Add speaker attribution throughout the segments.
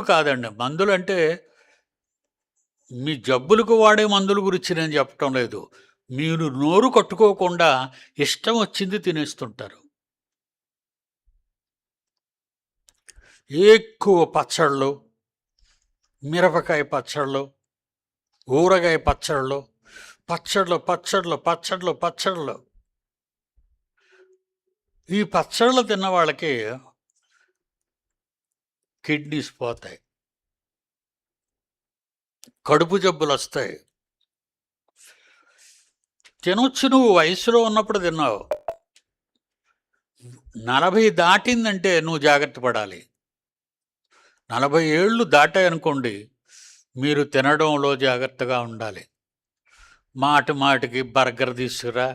Speaker 1: కాదండి. మందులంటే మీ జబ్బులకు వాడే మందుల గురించి నేను చెప్పటం లేదు. మీరు నోరు కట్టుకోకుండా ఇష్టం వచ్చింది తినేస్తుంటారు. ఎక్కువ పచ్చళ్ళు, మిరపకాయ పచ్చళ్ళు, ఊరగాయ పచ్చళ్ళు, పచ్చళ్ళు పచ్చళ్ళు పచ్చళ్ళు పచ్చళ్ళు. ఈ పచ్చళ్ళు తిన్న వాళ్ళకి కిడ్నీస్ పోతాయి, కడుపు జబ్బులు వస్తాయి. తినొచ్చు, నువ్వు వయసులో ఉన్నప్పుడు తిన్నావు. 40 దాటిందంటే నువ్వు జాగ్రత్త పడాలి. 40 ఏళ్ళు దాటాయనుకోండి, మీరు తినడంలో జాగ్రత్తగా ఉండాలి. మాటి మాటికి బర్గర్ తీసుకురా,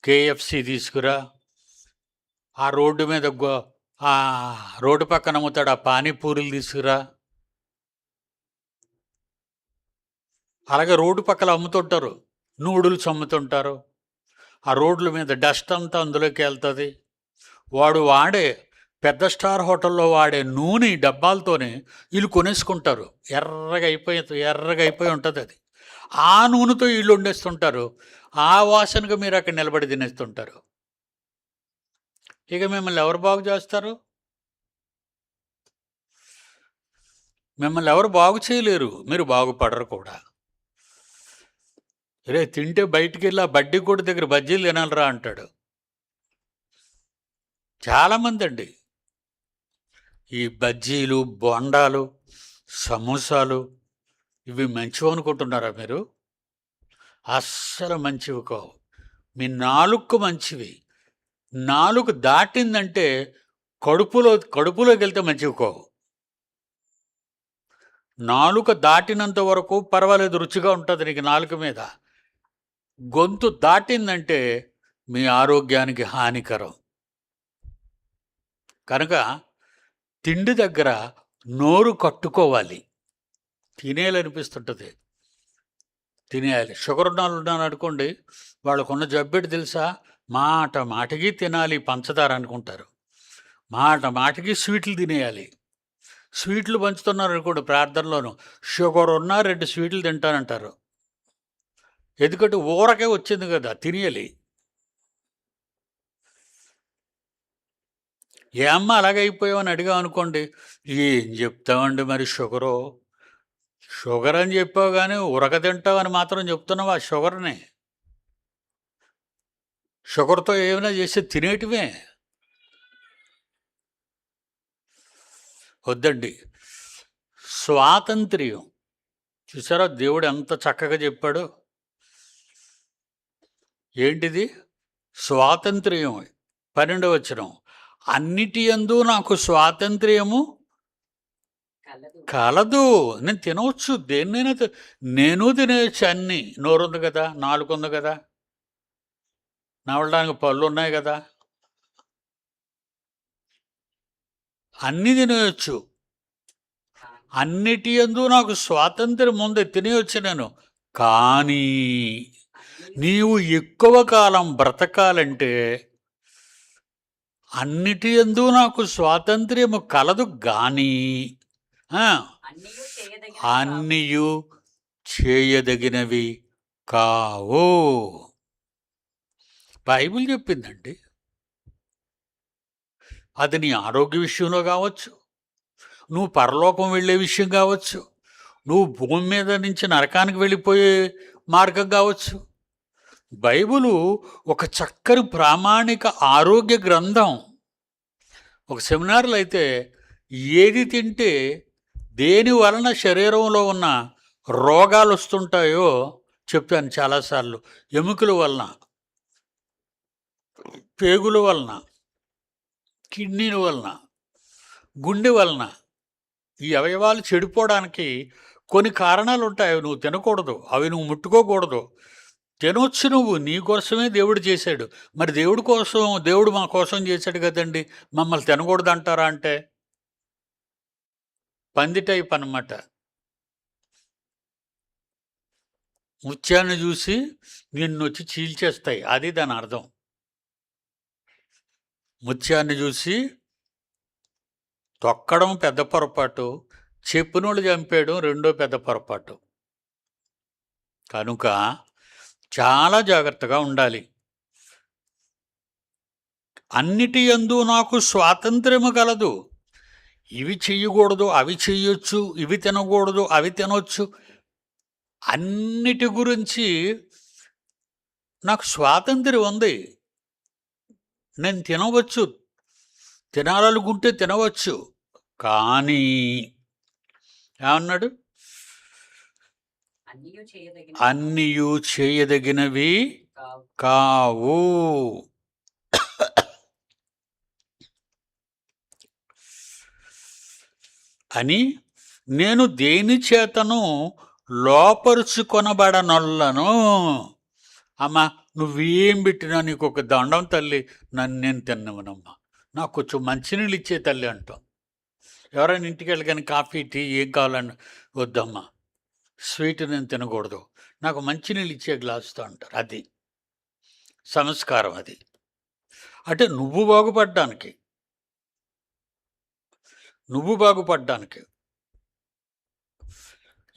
Speaker 1: కేఎఫ్సి తీసుకురా, ఆ రోడ్డు మీద ఆ రోడ్డు పక్కన అమ్ముతాడు ఆ పానీపూరీలు తీసుకురా. అలాగే రోడ్డు పక్కన అమ్ముతుంటారు, నూడిల్స్ అమ్ముతుంటారు. ఆ రోడ్ల మీద డస్ట్ అంతా అందులోకి వెళ్తుంది. వాడు వాడే పెద్ద స్టార్ హోటల్లో వాడే నూనె డబ్బాలతోనే వీళ్ళు కొనేసుకుంటారు. ఎర్రగా అయిపోయి ఉంటుంది అది. ఆ నూనెతో వీళ్ళు వండేస్తుంటారు. ఆ వాసనగా మీరు అక్కడ నిలబడి తినేస్తుంటారు. ఇక మిమ్మల్ని ఎవరు బాగు చేస్తారు? మిమ్మల్ని ఎవరు బాగు చేయలేరు, మీరు బాగుపడరు కూడా. రే తింటే బయటికి వెళ్ళి ఆ బడ్డీ కొట్టు దగ్గర బజ్జీలు తినాలరా అంటాడు. చాలామంది అండి ఈ బజ్జీలు, బొండాలు, సమోసాలు ఇవి మంచివి అనుకుంటున్నారా మీరు? అస్సలు మంచివి కావు. మీ నాలుగు మంచివి. నాలుగు దాటిందంటే కడుపులోకి వెళ్తే మంచివి కావు. నాలుక దాటినంత వరకు పర్వాలేదు, రుచిగా ఉంటుంది నీకు నాలుక మీద. గొంతు దాటిందంటే మీ ఆరోగ్యానికి హానికరం. కనుక తిండి దగ్గర నోరు కట్టుకోవాలి. తినేయాలనిపిస్తుంటుంది, తినేయాలి. షుగర్ ఉన్నాను అనుకోండి, వాళ్ళకున్న జబ్బెడు తెలుసా? మాటికి తినాలి పంచదార అనుకుంటారు. మాటికి స్వీట్లు తినేయాలి. స్వీట్లు పంచుతున్నారు అనుకోండి ప్రార్థనలోను, షుగర్ ఉన్నా 2 స్వీట్లు తింటానంటారు. ఎందుకంటే ఊరకే వచ్చింది కదా, తినేయాలి. ఏ అమ్మ అలాగైపోయావని అడిగా అనుకోండి, ఏం చెప్తామండి మరి షుగర్ అని చెప్పావు కానీ ఉరక తింటావని మాత్రం చెప్తున్నావు. ఆ షుగర్ని షుగర్తో ఏమైనా చేసి తినేటివే. వద్దండి. స్వాతంత్ర్యం చూసారా దేవుడు ఎంత చక్కగా చెప్పాడు. ఏంటిది? స్వాతంత్ర్యం. 12వ వచనం, అన్నిటి యందు నాకు స్వాతంత్ర్యము కలదు. నేను తినవచ్చు, దేన్నైనా నేను తినేయచ్చు. అన్నీ నోరుంది కదా, నాలుగుంది కదా, నవలడానికి పళ్ళు ఉన్నాయి కదా, అన్నీ తినేయచ్చు. అన్నిటి యందు నాకు స్వాతంత్ర్యం ఉంది, తినేయచ్చు నేను. కానీ నీవు ఎక్కువ కాలం బ్రతకాలంటే అన్నిటి యందు నాకు స్వాతంత్ర్యము కలదు గాని అన్నియు చేయదగినవి కావు. బైబిల్ చెప్పిందండి. అది నీ ఆరోగ్య విషయంలో కావచ్చు, నువ్వు పరలోకం వెళ్ళే విషయం కావచ్చు, నువ్వు భూమి మీద నుంచి నరకానికి వెళ్ళిపోయే మార్గం కావచ్చు. బైబిలు ఒక చక్కని ప్రామాణిక ఆరోగ్య గ్రంథం. ఒక సెమినార్లో అయితే ఏది తింటే దేని వలన శరీరంలో ఉన్న రోగాలు వస్తుంటాయో చెప్పాను చాలాసార్లు. ఎముకల వలన, పేగుల వలన, కిడ్నీల వలన, గుండె వలన ఈ అవయవాలు చెడిపోవడానికి కొన్ని కారణాలు ఉంటాయి. అవి నువ్వు తినకూడదు, అవి నువ్వు ముట్టుకోకూడదు. తినొచ్చు, నువ్వు నీ కోసమే దేవుడు చేశాడు. మరి దేవుడు మా కోసం చేశాడు కదండి, మమ్మల్ని తినకూడదు అంటారా? అంటే పంది టైప్ అన్నమాట. ముత్యాన్ని చూసి నిన్నొచ్చి చీల్చేస్తాయి, అది దాని అర్థం. ముత్యాన్ని చూసి తొక్కడం పెద్ద పొరపాటు, చెప్పినోళ్ళు చంపేయడం రెండో పెద్ద పొరపాటు. కనుక చాలా జాగ్రత్తగా ఉండాలి. అన్నిటి యందు నాకు స్వాతంత్ర్యము కలదు. ఇవి చెయ్యకూడదు, అవి చెయ్యొచ్చు, ఇవి తినకూడదు, అవి తినొచ్చు, అన్నిటి గురించి నాకు స్వాతంత్ర్యం ఉంది. నేను తినవచ్చు, తినాలనుకుంటే తినవచ్చు. కానీ ఏమన్నాడు? అన్నియు చేయదగినవి కావు. అని నేను దేని చేతను లోపరుచుకొనబడనొల్లను. అమ్మ, నువ్వేం పెట్టినా నీకు ఒక దండం తల్లి, నన్ను నేను తిన్నవనమ్మా, నాకు కొంచెం మంచినీళ్ళు ఇచ్చే తల్లి అంటాం. ఎవరైనా ఇంటికి వెళ్ళి కానీ కాఫీ టీ ఏం కావాలని, వద్దమ్మా స్వీట్ నేను తినకూడదు, నాకు మంచినీళ్ళు ఇచ్చే గ్లాసుతో అంటారు. అది సంస్కారం. అది అంటే నువ్వు బాగుపడ్డానికి.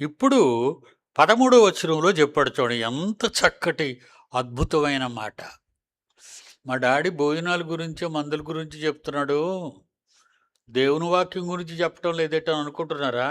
Speaker 1: ఇప్పుడు 13వ వచనంలో చెప్పాడు చూడండి, ఎంత చక్కటి అద్భుతమైన మాట. మా డాడీ భోజనాల గురించి, మందుల గురించి చెప్తున్నాడు, దేవుని వాక్యం గురించి చెప్పడం లేదేటో అనుకుంటున్నారా?